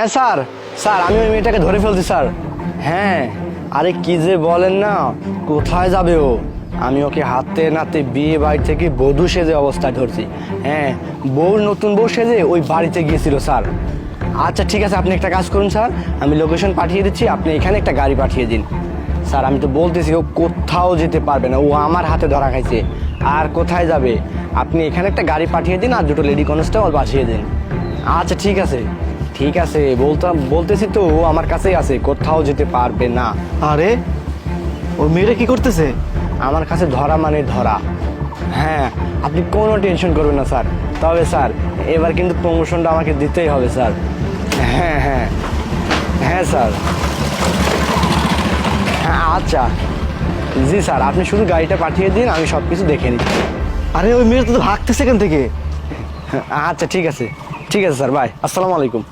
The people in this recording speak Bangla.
হ্যাঁ স্যার, স্যার আমি ওই মেয়েটাকে ধরে ফেলছি স্যার। হ্যাঁ, আরে কি যে বলেন না, কোথায় যাবে ও? আমি ওকে হাতে নাতে বিয়ে বাড়ি থেকে বধূ সেজে অবস্থায় ধরছি। হ্যাঁ, নতুন বউ সেজে ওই বাড়িতে গিয়েছিল স্যার। আচ্ছা ঠিক আছে, আপনি একটা কাজ করুন স্যার, আমি লোকেশন পাঠিয়ে দিচ্ছি, আপনি এখানে একটা গাড়ি পাঠিয়ে দিন। স্যার আমি তো বলতেছি ও কোথাও যেতে পারবে না, ও আমার হাতে ধরা খাইছে। আর কোথায় যাবে? আপনি এখানে একটা গাড়ি পাঠিয়ে দিন আর দুটো লেডি কনস্টেবল পাঠিয়ে দিন। আচ্ছা ঠিক আছে, ঠিক আছে, বলতেছি তো ও আমার কাছেই আছে, কোথাও যেতে পারবে না। আরে ওই মেয়েটা কি করতেছে? আমার কাছে ধরা মানে ধরা। হ্যাঁ, আপনি কোনো টেনশন করবেন না স্যার। তবে স্যার এবার কিন্তু প্রমোশনটা আমাকে দিতেই হবে স্যার। হ্যাঁ হ্যাঁ হ্যাঁ স্যার। হ্যাঁ আচ্ছা, জি স্যার, আপনি শুধু গাড়িটা পাঠিয়ে দিন, আমি সব কিছু দেখে নিচ্ছি। আরে ওই মেয়েটা তো ভাগতেছে এখান থেকে। আচ্ছা ঠিক আছে, ঠিক আছে স্যার, বাই, আসসালামু আলাইকুম।